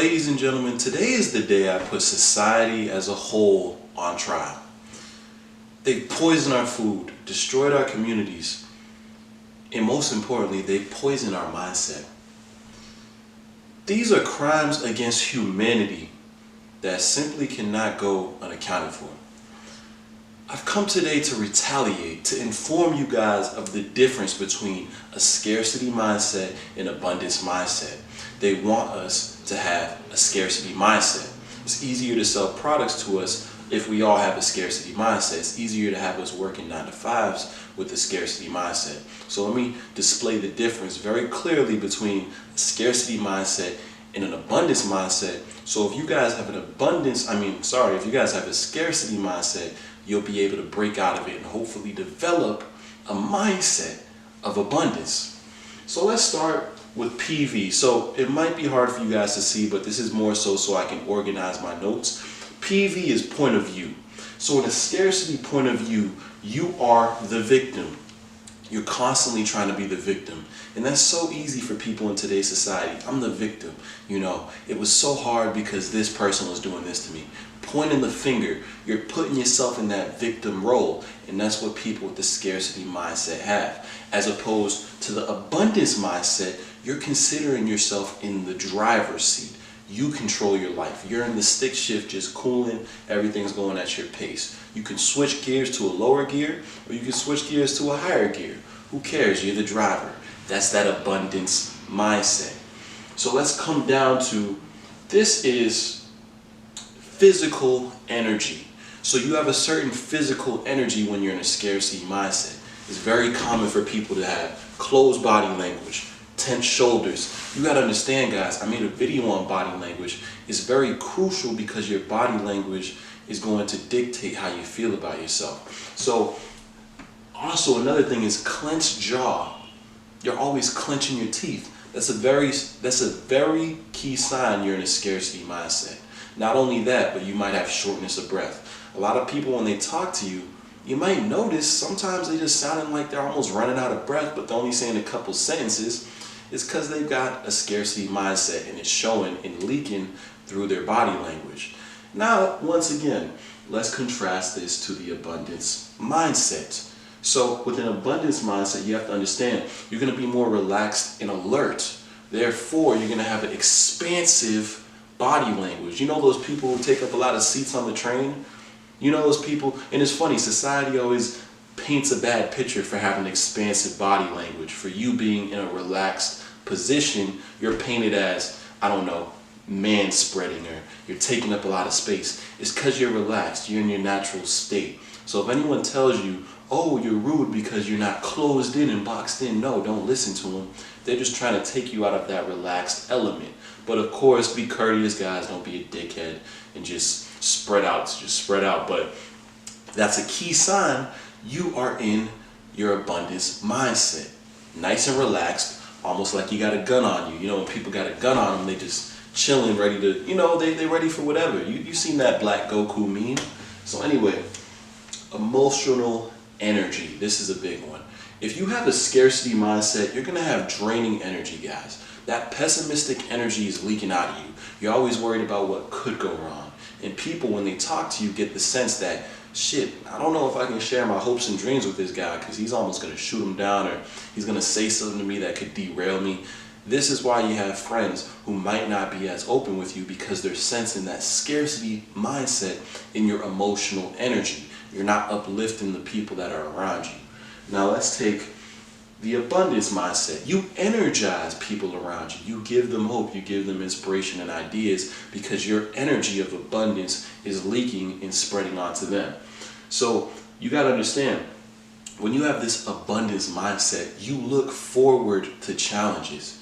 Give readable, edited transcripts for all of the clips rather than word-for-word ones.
Ladies and gentlemen, today is the day I put society as a whole on trial. They poisoned our food, destroyed our communities, and most importantly, they poisoned our mindset. These are crimes against humanity that simply cannot go unaccounted for. I've come today to retaliate, to inform you guys of the difference between a scarcity mindset and abundance mindset. They want us to have a scarcity mindset. It's easier to sell products to us if we all have a scarcity mindset. It's easier to have us working 9 to 5s with a scarcity mindset. So let me display the difference very clearly between a scarcity mindset and an abundance mindset. So if you guys have if you guys have a scarcity mindset, you'll be able to break out of it and hopefully develop a mindset of abundance. So let's start with PV. So it might be hard for you guys to see, but this is more so I can organize my notes. PV is point of view. So in a scarcity point of view, you are the victim. You're constantly trying to be the victim. And that's so easy for people in today's society. I'm the victim. It was so hard because this person was doing this to me. Pointing the finger, you're putting yourself in that victim role. And that's what people with the scarcity mindset have. As opposed to the abundance mindset, you're considering yourself in the driver's seat. You control your life. You're in the stick shift, just cooling. Everything's going at your pace. You can switch gears to a lower gear, or you can switch gears to a higher gear. Who cares? You're the driver. That's that abundance mindset. So let's come down to, this is physical energy. So you have a certain physical energy when you're in a scarcity mindset. It's very common for people to have closed body language, tense shoulders. You got to understand, guys, I made a video on body language. It's very crucial because your body language is going to dictate how you feel about yourself. So also another thing is clenched jaw. You're always clenching your teeth. That's a very key sign you're in a scarcity mindset. Not only that, but you might have shortness of breath. A lot of people, when they talk to you, you might notice sometimes they just sounding like they're almost running out of breath, but they're only saying a couple sentences. It's because they've got a scarcity mindset, and it's showing and leaking through their body language. Now, once again, let's contrast this to the abundance mindset. So with an abundance mindset, you have to understand you're going to be more relaxed and alert. Therefore, you're going to have an expansive body language. You know those people who take up a lot of seats on the train? You know those people, and it's funny, society always paints a bad picture for having expansive body language. For you being in a relaxed position, you're painted as, I don't know, man spreading, or you're taking up a lot of space. It's because you're relaxed, you're in your natural state. So if anyone tells you, oh, you're rude because you're not closed in and boxed in, no, don't listen to them. They're just trying to take you out of that relaxed element. But of course, be courteous, guys. Don't be a dickhead and just spread out. But that's a key sign you are in your abundance mindset. Nice and relaxed, almost like you got a gun on you. When people got a gun on them, they just chilling, ready to, they ready for whatever. You seen that Black Goku meme? So anyway, emotional energy. This is a big one. If you have a scarcity mindset, you're going to have draining energy, guys. That pessimistic energy is leaking out of you. You're always worried about what could go wrong. And people, when they talk to you, get the sense that, shit, I don't know if I can share my hopes and dreams with this guy because he's almost going to shoot him down, or he's going to say something to me that could derail me. This is why you have friends who might not be as open with you, because they're sensing that scarcity mindset in your emotional energy. You're not uplifting the people that are around you. Now let's take the abundance mindset. You energize people around you. You give them hope. You give them inspiration and ideas because your energy of abundance is leaking and spreading onto them. So you got to understand, when you have this abundance mindset, you look forward to challenges.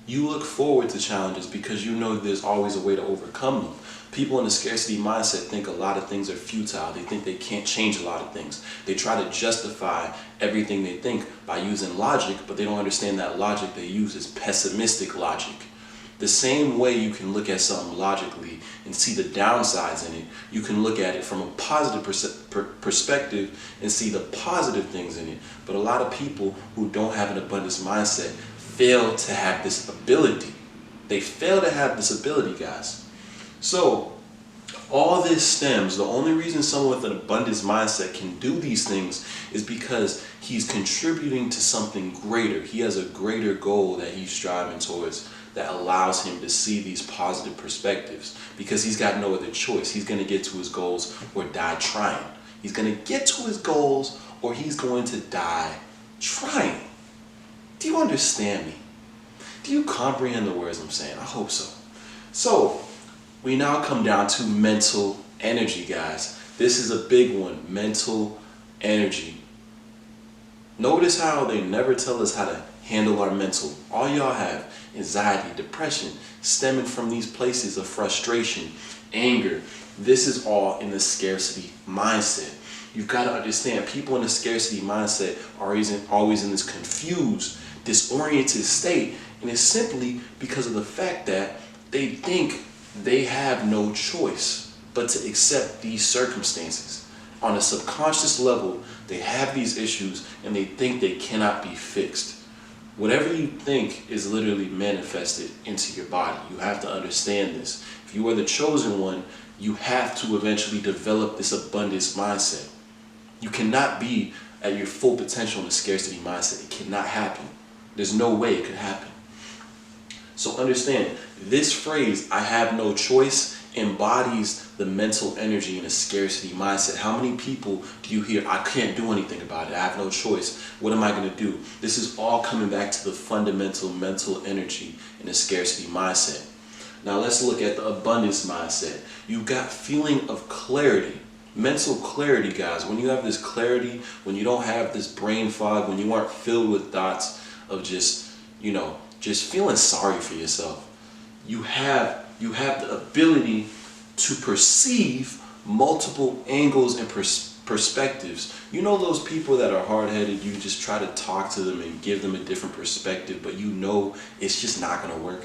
You look forward to challenges because you know there's always a way to overcome them. People in a scarcity mindset think a lot of things are futile. They think they can't change a lot of things. They try to justify everything they think by using logic, but they don't understand that logic they use is pessimistic logic. The same way you can look at something logically and see the downsides in it, you can look at it from a positive perspective and see the positive things in it. But a lot of people who don't have an abundance mindset fail to have this ability. They fail to have this ability, guys. So all this stems, the only reason someone with an abundance mindset can do these things is because he's contributing to something greater. He has a greater goal that he's striving towards that allows him to see these positive perspectives, because he's got no other choice. He's going to get to his goals or die trying. He's going to get to his goals or he's going to die trying. Do you understand me? Do you comprehend the words I'm saying? I hope so. So we now come down to mental energy, guys. This is a big one, mental energy. Notice how they never tell us how to handle our mental. All y'all have anxiety, depression, stemming from these places of frustration, anger. This is all in the scarcity mindset. You've got to understand, people in the scarcity mindset are always in this confused, disoriented state, and it's simply because of the fact that they think they have no choice but to accept these circumstances. On a subconscious level, they have these issues and they think they cannot be fixed. Whatever you think is literally manifested into your body. You have to understand this. If you are the chosen one, you have to eventually develop this abundance mindset. You cannot be at your full potential in the scarcity mindset. It cannot happen. There's no way it could happen. So understand, this phrase, I have no choice, embodies the mental energy in a scarcity mindset. How many people do you hear, I can't do anything about it, I have no choice, what am I going to do? This is all coming back to the fundamental mental energy in a scarcity mindset. Now let's look at the abundance mindset. You've got feeling of clarity, mental clarity, guys. When you have this clarity, when you don't have this brain fog, when you aren't filled with thoughts of just feeling sorry for yourself, you have the ability to perceive multiple angles and perspectives. You know those people that are hard-headed, you just try to talk to them and give them a different perspective, but you know it's just not going to work.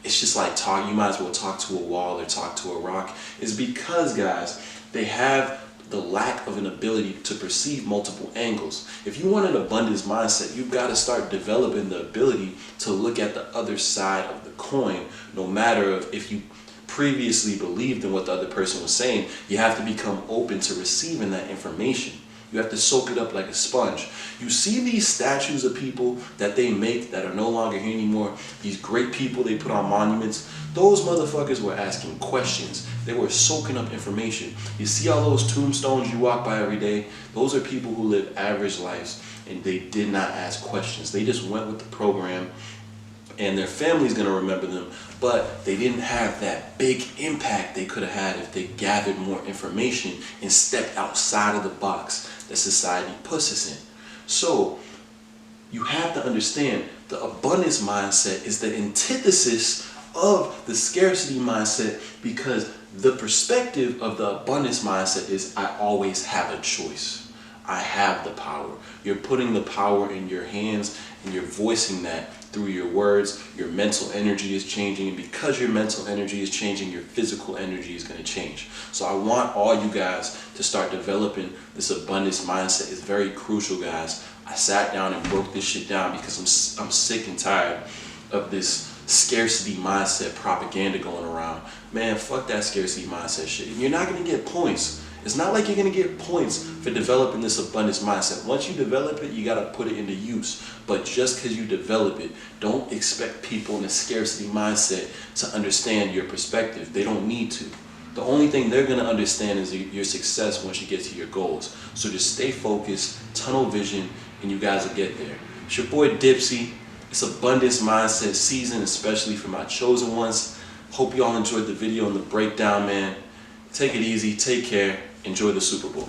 It's just like you might as well talk to a wall or talk to a rock. It's because, guys, they have the lack of an ability to perceive multiple angles. If you want an abundance mindset, you've got to start developing the ability to look at the other side of the coin, no matter if you previously believed in what the other person was saying. You have to become open to receiving that information. You have to soak it up like a sponge. You see these statues of people that they make that are no longer here anymore, these great people they put on monuments, those motherfuckers were asking questions. They were soaking up information. You see all those tombstones you walk by every day? Those are people who live average lives and they did not ask questions. They just went with the program and their family's gonna remember them, but they didn't have that big impact they could have had if they gathered more information and stepped outside of the box that society puts us in. So you have to understand, the abundance mindset is the antithesis of the scarcity mindset, because the perspective of the abundance mindset is I always have a choice. I have the power. You're putting the power in your hands and you're voicing that through your words. Your mental energy is changing, and because your mental energy is changing, your physical energy is going to change. So I want all you guys to start developing this abundance mindset. It's very crucial, guys. I sat down and broke this shit down because I'm sick and tired of this scarcity mindset propaganda going around. Man, fuck that scarcity mindset shit. You're not going to get points. It's not like you're going to get points for developing this abundance mindset. Once you develop it, you got to put it into use. But just because you develop it, don't expect people in a scarcity mindset to understand your perspective. They don't need to. The only thing they're going to understand is your success once you get to your goals. So just stay focused, tunnel vision, and you guys will get there. It's your boy Dipsey. It's abundance mindset season, especially for my chosen ones. Hope you all enjoyed the video and the breakdown, man. Take it easy, take care, enjoy the Super Bowl.